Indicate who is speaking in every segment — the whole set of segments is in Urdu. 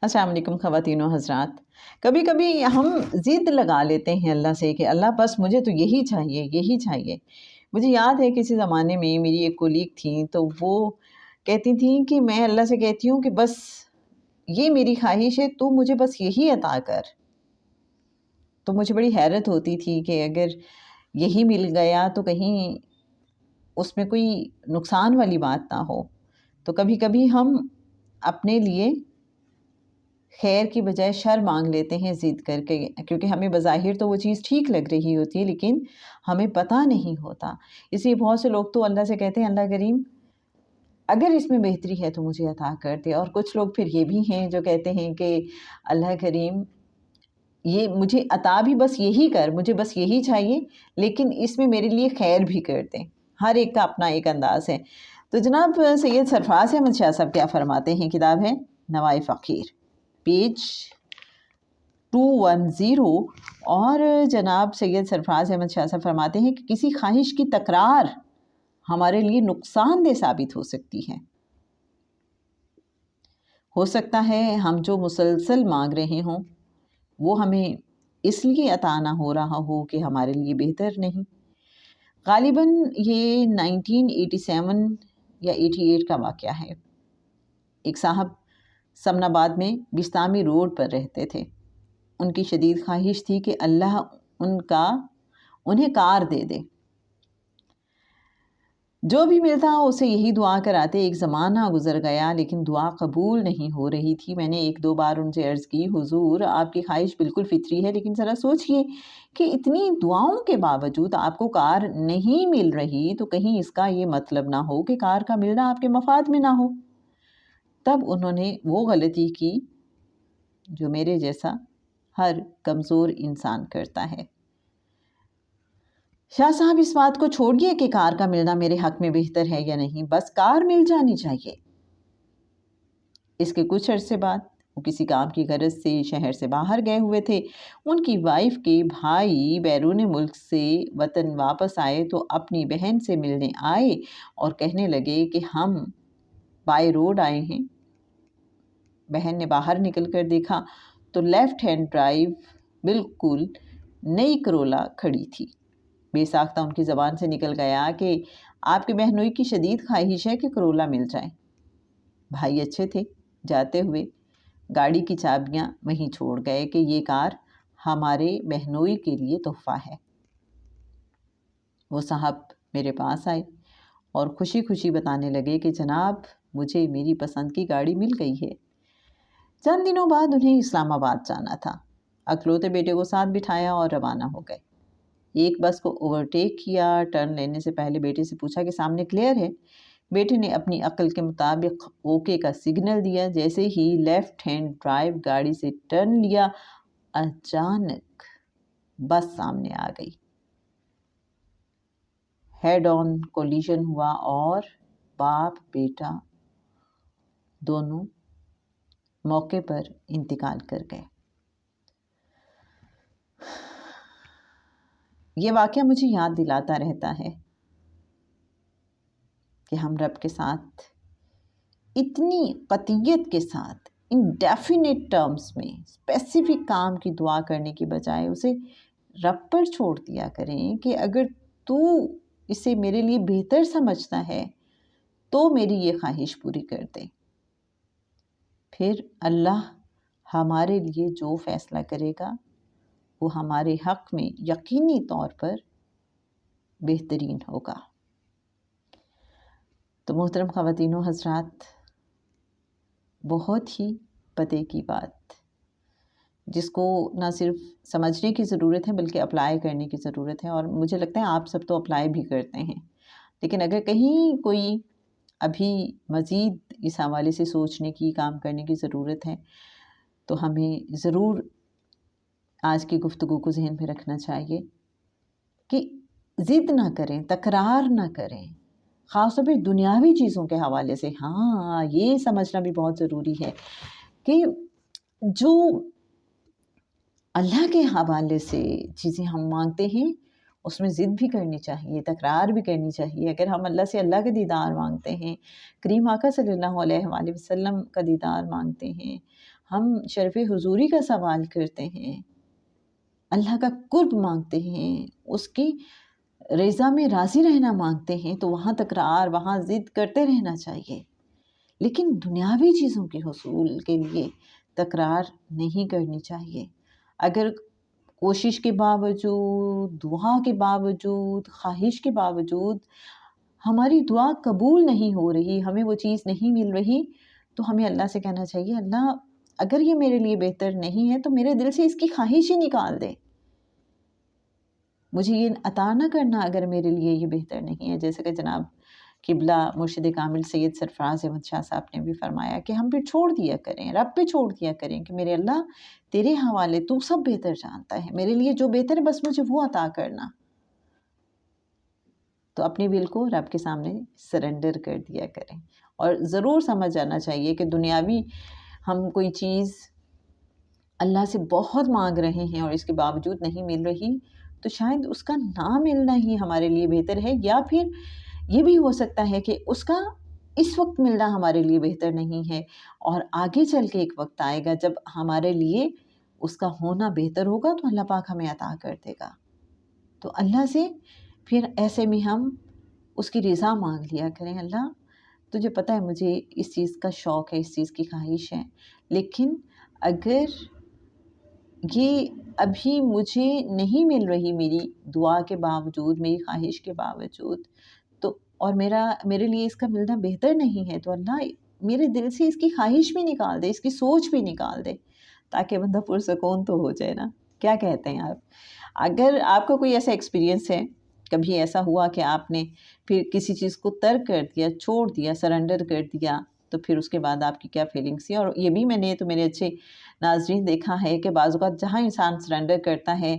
Speaker 1: السلام علیکم خواتین و حضرات. کبھی کبھی ہم ضد لگا لیتے ہیں اللہ سے کہ اللہ بس مجھے تو یہی چاہیے یہی چاہیے. مجھے یاد ہے کسی زمانے میں میری ایک کولیگ تھیں تو وہ کہتی تھیں کہ میں اللہ سے کہتی ہوں کہ بس یہ میری خواہش ہے تو مجھے بس یہی عطا کر. تو مجھے بڑی حیرت ہوتی تھی کہ اگر یہی مل گیا تو کہیں اس میں کوئی نقصان والی بات نہ ہو. تو کبھی کبھی ہم اپنے لیے خیر کی بجائے شر مانگ لیتے ہیں ضد کر کے، کیونکہ ہمیں بظاہر تو وہ چیز ٹھیک لگ رہی ہوتی ہے لیکن ہمیں پتہ نہیں ہوتا. اس لیے بہت سے لوگ تو اللہ سے کہتے ہیں اللہ کریم اگر اس میں بہتری ہے تو مجھے عطا کر دے، اور کچھ لوگ پھر یہ بھی ہیں جو کہتے ہیں کہ اللہ کریم یہ مجھے عطا بھی بس یہی کر، مجھے بس یہی چاہیے لیکن اس میں میرے لیے خیر بھی کر دیں. ہر ایک کا اپنا ایک انداز ہے. تو جناب سید سرفراز احمد شاہ صاحب کیا فرماتے ہیں؟ کتاب ہے نوائے فقیر، پیج 210، اور جناب سید سرفراز احمد شاہ صاحب فرماتے ہیں کہ کسی خواہش کی تکرار ہمارے لیے نقصان دہ ثابت ہو سکتی ہے. ہو سکتا ہے ہم جو مسلسل مانگ رہے ہوں وہ ہمیں اس لیے عطا نہ ہو رہا ہو کہ ہمارے لیے بہتر نہیں. غالباً یہ 1987 یا 88 کا واقعہ ہے. ایک صاحب سمن آباد میں بستامی روڈ پر رہتے تھے. ان کی شدید خواہش تھی کہ اللہ انہیں کار دے دے. جو بھی ملتا اسے یہی دعا کراتے. ایک زمانہ گزر گیا لیکن دعا قبول نہیں ہو رہی تھی. میں نے ایک دو بار ان سے عرض کی حضور آپ کی خواہش بالکل فطری ہے لیکن ذرا سوچئے کہ اتنی دعاؤں کے باوجود آپ کو کار نہیں مل رہی تو کہیں اس کا یہ مطلب نہ ہو کہ کار کا ملنا آپ کے مفاد میں نہ ہو. تب انہوں نے وہ غلطی کی جو میرے جیسا ہر کمزور انسان کرتا ہے. شاہ صاحب اس بات کو چھوڑیے کہ کار کا ملنا میرے حق میں بہتر ہے یا نہیں، بس کار مل جانی چاہیے. اس کے کچھ عرصے بعد وہ کسی کام کی غرض سے شہر سے باہر گئے ہوئے تھے. ان کی وائف کے بھائی بیرون ملک سے وطن واپس آئے تو اپنی بہن سے ملنے آئے اور کہنے لگے کہ ہم بائی روڈ آئے ہیں. بہن نے باہر نکل کر دیکھا تو لیفٹ ہینڈ ڈرائیو بالکل نئی کرولا کھڑی تھی. بے ساختہ ان کی زبان سے نکل گیا کہ آپ کی بہنوئی کی شدید خواہش ہے کہ کرولا مل جائے. بھائی اچھے تھے، جاتے ہوئے گاڑی کی چابیاں وہیں چھوڑ گئے کہ یہ کار ہمارے بہنوئی کے لیے تحفہ ہے. وہ صاحب میرے پاس آئے اور خوشی خوشی بتانے لگے کہ جناب مجھے میری پسند کی گاڑی مل گئی ہے. چند دنوں بعد انہیں اسلام آباد جانا تھا. اکلوتے بیٹے کو ساتھ بٹھایا اور روانہ ہو گئے. ایک بس کو اوورٹیک کیا. ٹرن لینے سے پہلے بیٹے سے پوچھا کہ سامنے کلیئر ہے. بیٹے نے اپنی عقل کے مطابق اوکے کا سگنل دیا. جیسے ہی لیفٹ ہینڈ ڈرائیو گاڑی سے ٹرن لیا اچانک بس سامنے آ گئی. ہیڈ آن کولیشن ہوا اور باپ بیٹا دونوں موقع پر انتقال کر گئے. یہ واقعہ مجھے یاد دلاتا رہتا ہے کہ ہم رب کے ساتھ اتنی قطعیت کے ساتھ انڈیفینٹ ٹرمز میں اسپیسیفک کام کی دعا کرنے کی بجائے اسے رب پر چھوڑ دیا کریں کہ اگر تو اسے میرے لیے بہتر سمجھتا ہے تو میری یہ خواہش پوری کر دے. پھر اللہ ہمارے لیے جو فیصلہ کرے گا وہ ہمارے حق میں یقینی طور پر بہترین ہوگا. تو محترم خواتین و حضرات، بہت ہی پتے کی بات جس کو نہ صرف سمجھنے کی ضرورت ہے بلکہ اپلائی کرنے کی ضرورت ہے. اور مجھے لگتا ہے آپ سب تو اپلائی بھی کرتے ہیں، لیکن اگر کہیں کوئی ابھی مزید اس حوالے سے سوچنے کی، کام کرنے کی ضرورت ہے تو ہمیں ضرور آج کی گفتگو کو ذہن میں رکھنا چاہیے کہ ضد نہ کریں، تکرار نہ کریں، خاص طور پہ دنیاوی چیزوں کے حوالے سے. ہاں یہ سمجھنا بھی بہت ضروری ہے کہ جو اللہ کے حوالے سے چیزیں ہم مانگتے ہیں اس میں ضد بھی کرنی چاہیے، تکرار بھی کرنی چاہیے. اگر ہم اللہ سے اللہ کا دیدار مانگتے ہیں، کریم آقا صلی اللہ علیہ وآلہ وسلم کا دیدار مانگتے ہیں، ہم شرف حضوری کا سوال کرتے ہیں، اللہ کا قرب مانگتے ہیں، اس کی رضا میں راضی رہنا مانگتے ہیں، تو وہاں تکرار، وہاں ضد کرتے رہنا چاہیے. لیکن دنیاوی چیزوں کے حصول کے لیے تکرار نہیں کرنی چاہیے. اگر کوشش کے باوجود، دعا کے باوجود، خواہش کے باوجود ہماری دعا قبول نہیں ہو رہی، ہمیں وہ چیز نہیں مل رہی، تو ہمیں اللہ سے کہنا چاہیے، اللہ اگر یہ میرے لیے بہتر نہیں ہے تو میرے دل سے اس کی خواہش ہی نکال دے، مجھے یہ عطا نہ کرنا اگر میرے لیے یہ بہتر نہیں ہے. جیسے کہ جناب قبلہ مرشد کامل سید سرفراز احمد شاہ صاحب نے بھی فرمایا کہ ہم پہ چھوڑ دیا کریں، رب پہ چھوڑ دیا کریں کہ میرے اللہ تیرے حوالے، تو سب بہتر جانتا ہے، میرے لیے جو بہتر ہے بس مجھے وہ عطا کرنا. تو اپنے ول کو رب کے سامنے سرنڈر کر دیا کریں. اور ضرور سمجھ جانا چاہیے کہ دنیاوی ہم کوئی چیز اللہ سے بہت مانگ رہے ہیں اور اس کے باوجود نہیں مل رہی، تو شاید اس کا نہ ملنا ہی ہمارے لیے بہتر ہے، یا پھر یہ بھی ہو سکتا ہے کہ اس کا اس وقت ملنا ہمارے لیے بہتر نہیں ہے، اور آگے چل کے ایک وقت آئے گا جب ہمارے لیے اس کا ہونا بہتر ہوگا تو اللہ پاک ہمیں عطا کر دے گا. تو اللہ سے پھر ایسے میں ہم اس کی رضا مانگ لیا کریں، اللہ تجھے پتہ ہے مجھے اس چیز کا شوق ہے، اس چیز کی خواہش ہے، لیکن اگر یہ ابھی مجھے نہیں مل رہی میری دعا کے باوجود، میری خواہش کے باوجود، تو اور میرے لیے اس کا ملنا بہتر نہیں ہے، تو اللہ میرے دل سے اس کی خواہش بھی نکال دے، اس کی سوچ بھی نکال دے، تاکہ بندہ پرسکون تو ہو جائے نا. کیا کہتے ہیں آپ؟ اگر آپ کا کوئی ایسا ایکسپیرینس ہے، کبھی ایسا ہوا کہ آپ نے پھر کسی چیز کو ترک کر دیا، چھوڑ دیا، سرنڈر کر دیا، تو پھر اس کے بعد آپ کی کیا فیلنگس تھی؟ اور یہ بھی میں نے تو میرے اچھے ناظرین دیکھا ہے کہ بعض اوقات جہاں انسان سرنڈر کرتا ہے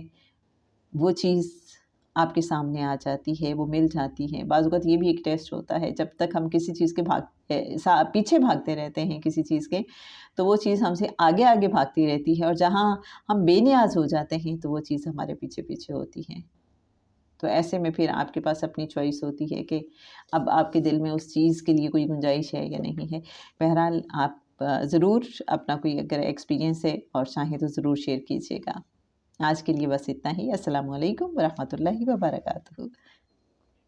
Speaker 1: وہ چیز آپ کے سامنے آ جاتی ہے، وہ مل جاتی ہے. بعض اوقات یہ بھی ایک ٹیسٹ ہوتا ہے، جب تک ہم کسی چیز کے پیچھے بھاگتے رہتے ہیں کسی چیز کے، تو وہ چیز ہم سے آگے آگے بھاگتی رہتی ہے، اور جہاں ہم بے نیاز ہو جاتے ہیں تو وہ چیز ہمارے پیچھے پیچھے ہوتی ہے. تو ایسے میں پھر آپ کے پاس اپنی چوائس ہوتی ہے کہ اب آپ کے دل میں اس چیز کے لیے کوئی گنجائش ہے یا نہیں ہے. بہرحال آپ ضرور اپنا کوئی اگر ایکسپیرینس ہے اور چاہیں تو ضرور شیئر کیجیے گا. آج کے لیے بس اتنا ہی. السلام علیکم ورحمۃ اللہ وبرکاتہ.